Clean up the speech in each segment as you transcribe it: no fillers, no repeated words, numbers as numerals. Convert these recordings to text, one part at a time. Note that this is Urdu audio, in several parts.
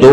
2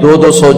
200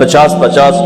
50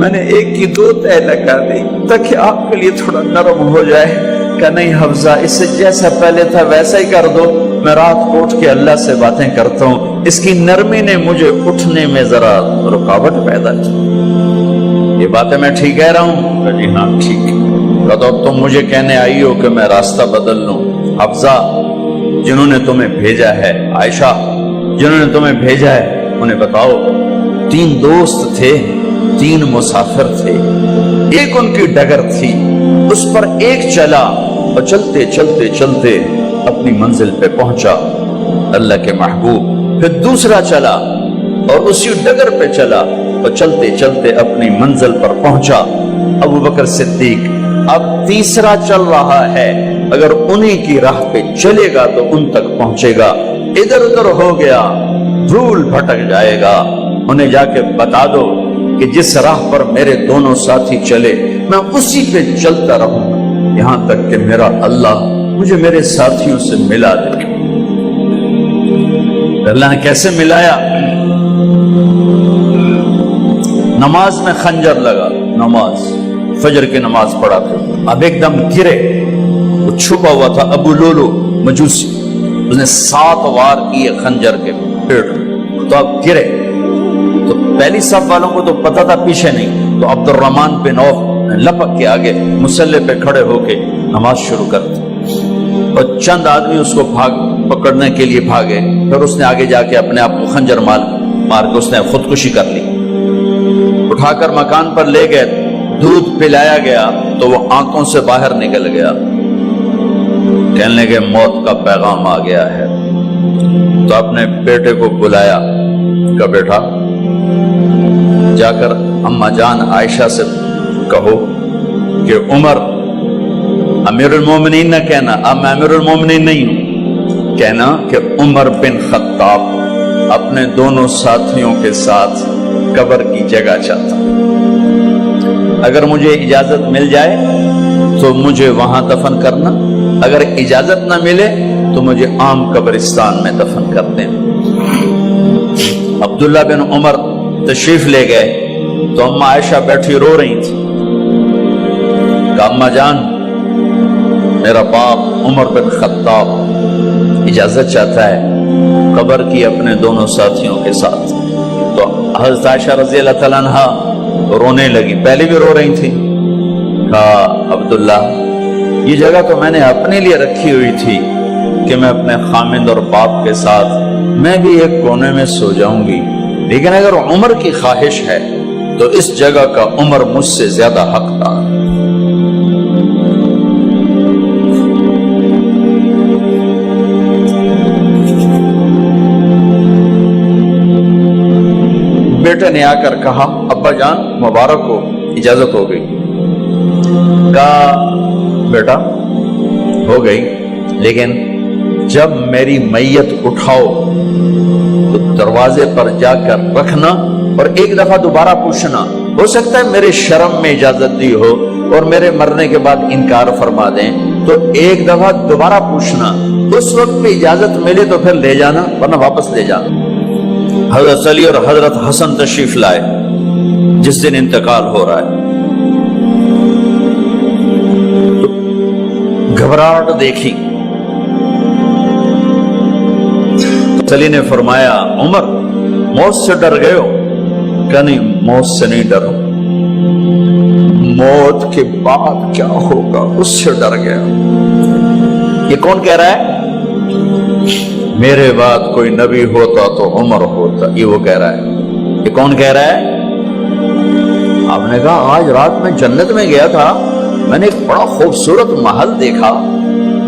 میں نے ایک کی دو تہ لگا دی تاکہ آپ کے لیے تھوڑا نرم ہو جائے کہ نہیں حفظہ اسے جیسا پہلے تھا ویسا ہی کر دو، میں رات کو اٹھ کے اللہ سے باتیں کرتا ہوں، اس کی نرمی نے مجھے اٹھنے میں ذرا رکاوٹ پیدا کی۔ یہ باتیں میں ٹھیک کہہ رہا ہوں کہ جی ہاں ٹھیک ہے، تو تم مجھے کہنے آئی ہو کہ میں راستہ بدل لوں۔ حفظہ جنہوں نے تمہیں بھیجا ہے، عائشہ جنہوں نے تمہیں بھیجا ہے انہیں بتاؤ، 3 دوست تھے، 3 مسافر تھے، ایک ان کی ڈگر تھی، اس پر ایک چلا اور چلتے چلتے چلتے اپنی منزل پہ پہنچا اللہ کے محبوب، پھر دوسرا چلا اور اسی ڈگر پہ چلا اور چلتے چلتے اپنی منزل پر پہنچا ابو بکر صدیق۔ اب تیسرا چل رہا ہے، اگر انہی کی راہ پہ چلے گا تو ان تک پہنچے گا، ادھر ادھر ہو گیا بھول بھٹک جائے گا۔ انہیں جا کے بتا دو کہ جس راہ پر میرے دونوں ساتھی چلے میں اسی پہ چلتا رہوں گا یہاں تک کہ میرا اللہ مجھے میرے ساتھیوں سے ملا دے۔ اللہ نے کیسے ملایا؟ نماز میں خنجر لگا، نماز فجر کی نماز پڑھا تھا، اب ایک دم گرے، وہ چھپا ہوا تھا ابو لولو مجوسی، اس نے 7 وار کیے خنجر کے پیڑ، تو اب گرے تو پہلی صف والوں کو تو پتہ تھا پیچھے نہیں، تو عبد الرحمن بن عوف لپک کے آگے مصلی پہ کھڑے ہو کے نماز شروع کر دی، اور چند آدمی اس کو پکڑنے کے لیے بھاگے، پھر اس نے آگے جا کے اپنے آپ کو خنجر مار کے اس نے خودکشی کر لی۔ اٹھا کر مکان پر لے گئے، دودھ پلایا گیا تو وہ آنکھوں سے باہر نکل گیا، کہنے لگے موت کا پیغام آ گیا ہے۔ تو اپنے بیٹے کو بلایا کہ بیٹا جا کر اماں جان عائشہ سے کہو کہ عمر امیر المومنین نہ کہنا، اب میں امیر المومنین نہیں ہوں، کہنا کہ عمر بن خطاب اپنے دونوں ساتھیوں کے ساتھ قبر کی جگہ چاہتا، اگر مجھے اجازت مل جائے تو مجھے وہاں دفن کرنا، اگر اجازت نہ ملے تو مجھے عام قبرستان میں دفن کر دیں۔ عبداللہ بن عمر تشریف لے گئے تو اماں عائشہ بیٹھی رو رہی تھی، کہ اماں جان میرا باپ عمر بن خطاب اجازت چاہتا ہے قبر کی اپنے دونوں ساتھیوں کے ساتھ۔ تو حضرت عائشہ رضی اللہ تعالیٰ عنہ رونے لگی، پہلے بھی رو رہی تھی، کہا عبداللہ یہ جگہ تو میں نے اپنے لیے رکھی ہوئی تھی کہ میں اپنے خامند اور باپ کے ساتھ میں بھی ایک کونے میں سو جاؤں گی، لیکن اگر عمر کی خواہش ہے تو اس جگہ کا عمر مجھ سے زیادہ حقدار۔ بیٹے نے آ کر کہا ابا جان مبارک ہو، اجازت ہو گئی۔ کہا بیٹا ہو گئی، لیکن جب میری میت اٹھاؤ تو دروازے پر جا کر رکھنا اور ایک دفعہ دوبارہ پوچھنا، ہو سکتا ہے میرے شرم میں اجازت دی ہو اور میرے مرنے کے بعد انکار فرما دیں، تو ایک دفعہ دوبارہ پوچھنا، اس وقت پہ اجازت ملے تو پھر لے جانا ورنہ واپس لے جانا۔ حضرت علی اور حضرت حسن تشریف لائے جس دن انتقال ہو رہا ہے، تو گھبراہٹ دیکھی، علی نے فرمایا عمر موت سے ڈر گئے ہو؟ کہ نہیں موت سے نہیں ڈرو، موت کے بعد کیا ہوگا اس سے ڈر گیا۔ یہ کون کہہ رہا ہے؟ میرے بعد کوئی نبی ہوتا تو عمر ہوتا، یہ وہ کہہ رہا ہے۔ یہ کون کہہ رہا ہے؟ آپ نے کہا آج رات میں جنت میں گیا تھا، میں نے ایک بڑا خوبصورت محل دیکھا،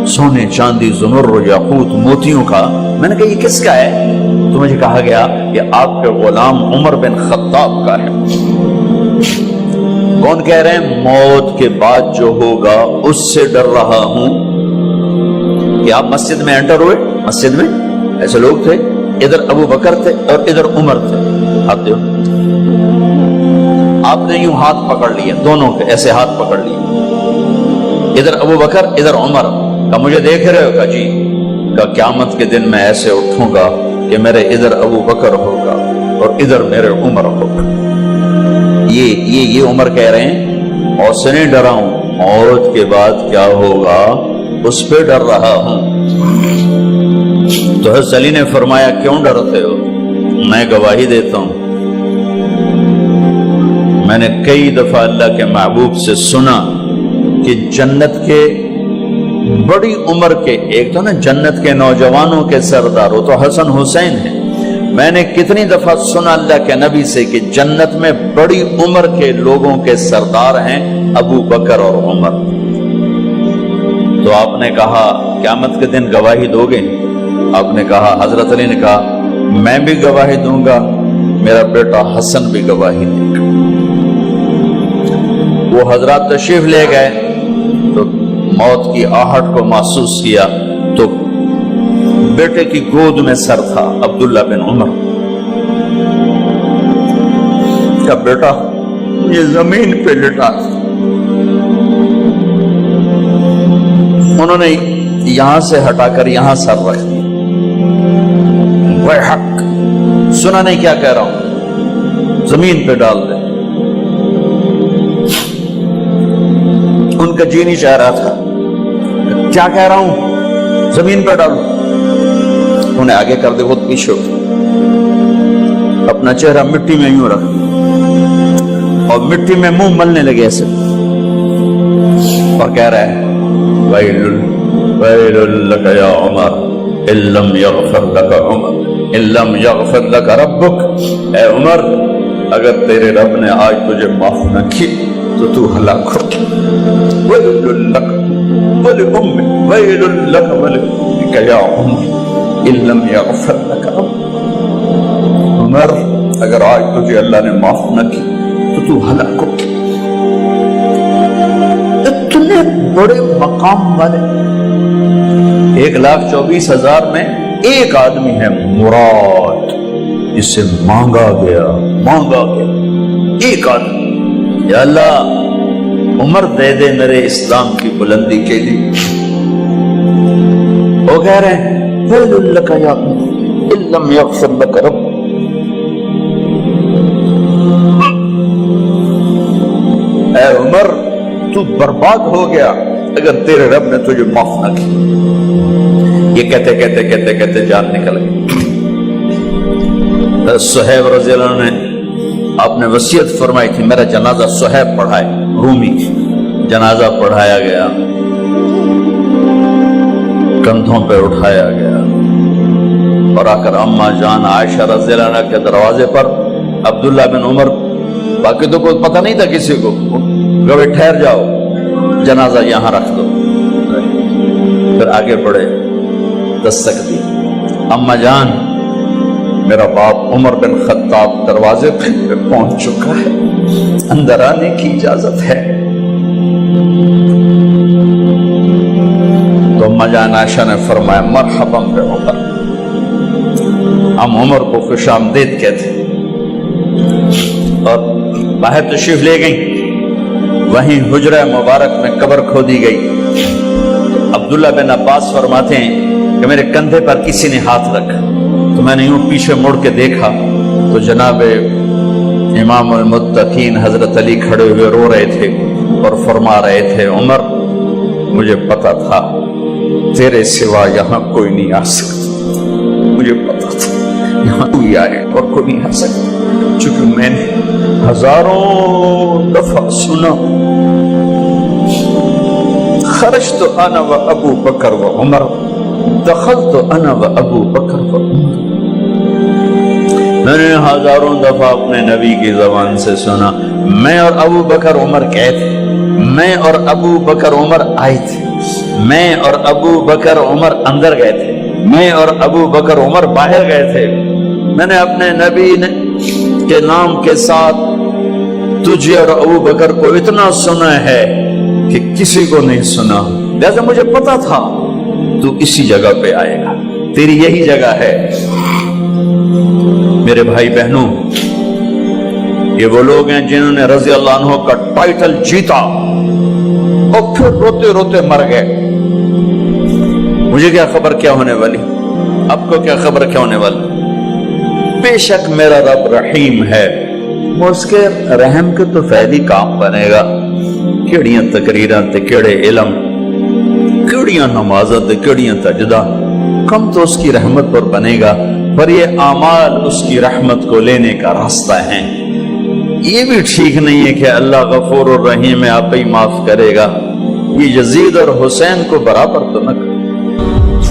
سونے چاندی زمرد یاقوت موتیوں کا، میں نے کہا یہ کس کا ہے؟ تو مجھے کہا گیا یہ آپ کے غلام عمر بن خطاب کا ہے۔ کون کہہ رہے ہیں؟ موت کے بعد جو ہوگا اس سے ڈر رہا ہوں۔ کہ آپ مسجد میں انٹر ہوئے، مسجد میں ایسے لوگ تھے، ادھر ابو بکر تھے اور ادھر عمر تھے، ہاتھ دیو، آپ نے یوں ہاتھ پکڑ لیے، دونوں کے ایسے ہاتھ پکڑ لیے، ادھر ابو بکر ادھر عمر، کہا مجھے دیکھ رہے ہو؟ کہا جی۔ کہا قیامت کے دن میں ایسے اٹھوں گا کہ میرے ادھر ابو بکر ہوگا اور ادھر میرے عمر ہوگا۔ یہ عمر کہہ رہے ہیں اور سے نہیں ڈرا ہوں، موت کے بعد کیا ہوگا اس پہ ڈر رہا ہوں۔ تو حضرت علی نے فرمایا کیوں ڈرتے ہو؟ میں گواہی دیتا ہوں، میں نے کئی دفعہ اللہ کے محبوب سے سنا کہ جنت کے بڑی عمر کے، ایک تو نا جنت کے نوجوانوں کے سردار، وہ تو حسن حسین ہیں، میں نے کتنی دفعہ سنا اللہ کے نبی سے کہ جنت میں بڑی عمر کے لوگوں کے سردار ہیں ابو بکر اور عمر۔ تو آپ نے کہا قیامت کے دن گواہی دو گے؟ آپ نے کہا، حضرت علی نے کہا میں بھی گواہی دوں گا، میرا بیٹا حسن بھی گواہی دے گا۔ وہ حضرات تشریف لے گئے تو موت کی آہٹ کو محسوس کیا تو بیٹے کی گود میں سر تھا عبداللہ بن عمر کا بیٹا، یہ زمین پہ لٹا، انہوں نے یہاں سے ہٹا کر یہاں سر رکھ دیا۔ وہ حق سنا نہیں کیا کہہ رہا ہوں، زمین پہ ڈال دے۔ ان کا جی نہیں چاہ رہا تھا، کیا کہہ رہا ہوں، زمین پہ ڈالو۔ انہیں آگے کر دے، خود پیچھے اپنا چہرہ مٹی میں یوں رکھ اور مٹی میں منہ ملنے لگے ایسے، اور کہہ رہا ہے ویل لک یا عمر ان لم یغفر لک عمر ان لم یغفر لک ربک، اے عمر اگر تیرے رب نے آج تجھے معاف نہ کی تو ہلاک ہو۔ ویل لک ولأمک ویل لک ولأمک یا عمر ان لم یغفر لک ربک، عمر اگر آج تجھے اللہ نے معاف نہ کی تو ہلاک ہو۔ اتنے بڑے مقام والے 1,24,000 میں ایک آدمی ہے مراد، جس سے مانگا گیا ایک آدمی، یا اللہ عمر دے دے میرے اسلام کی بلندی کے لیے۔ وہ کہہ رہے ہیں ویل لک یا عمر ان لم یغفر لک رب، اے عمر تو برباد ہو گیا اگر تیرے رب نے تجھے معاف نہ کی۔ یہ کہتے جان نکل گئی۔ صہیب رضی اللہ عنہ نے آپ نے وصیت فرمائی تھی میرا جنازہ صہیب پڑھائے، رومی جنازہ پڑھایا گیا، کندھوں پہ اٹھایا گیا، اور آ کر اماں جان عائشہ رضی اللہ عنہ کے دروازے پر عبداللہ بن عمر، باقی تو کوئی پتہ نہیں تھا کسی کو، کبھی ٹھہر جاؤ جنازہ یہاں رکھ دو، پھر آگے بڑھے، دستک دی، اماں جان میرا باپ عمر بن خطاب دروازے پہ پہنچ چکا ہے، اندر آنے کی اجازت ہے۔ تو اماں جان عائشہ نے فرمایا مرحبا بعمر، ہم عمر کو خوش آمدید کہتے، اور باہر تشریف لے گئیں، وہیں حجرہ مبارک میں قبر کھودی گئی۔ عبداللہ بن عباس فرماتے ہیں کہ میرے کندھے پر کسی نے ہاتھ رکھا تو میں نے یوں پیچھے مڑ کے دیکھا تو جناب امام المتقین حضرت علی کھڑے ہوئے رو رہے تھے اور فرما رہے تھے عمر مجھے پتا تھا تیرے سوا یہاں کوئی نہیں آ سکتا، مجھے پتا تھا یہاں کوئی آئے اور کوئی نہیں آ سکتا، چونکہ میں نے ہزاروں دفعہ سنا خرجت انا و ابو بکر و عمر دخلت انا و ابو بکر و عمر، میں نے ہزاروں دفعہ اپنے نبی کی زبان سے سنا میں اور ابو بکر عمر گئے تھے، میں اور ابو بکر عمر آئے تھے، میں اور ابو بکر عمر اندر گئے تھے، میں اور ابو بکر عمر باہر گئے تھے، میں نے اپنے نبی کے نام کے ساتھ تجھے اور ابو بکر کو اتنا سنا ہے کہ کسی کو نہیں سنا، لہذا مجھے پتا تھا تو اسی جگہ پہ آئے گا، تیری یہی جگہ ہے۔ میرے بھائی بہنوں، یہ وہ لوگ ہیں جنہوں نے رضی اللہ عنہ کا ٹائٹل جیتا اور پھر روتے روتے مر گئے۔ مجھے کیا خبر کیا ہونے والی، آپ کو کیا خبر کیا ہونے والی؟ بے شک میرا رب رحیم ہے، اس کے رحم کے تو فعلی کام بنے گا، کیڑیاں تقریراں تے کیڑے علم، کیڑیاں نمازت تے کیڑیاں تجدہ، کم تو اس کی رحمت پر بنے گا، پر یہ اعمال اس کی رحمت کو لینے کا راستہ ہیں۔ یہ بھی ٹھیک نہیں ہے کہ اللہ غفور الرحیم ہے، آپ ہی معاف کرے گا، یہ یزید اور حسین کو برابر تو نہ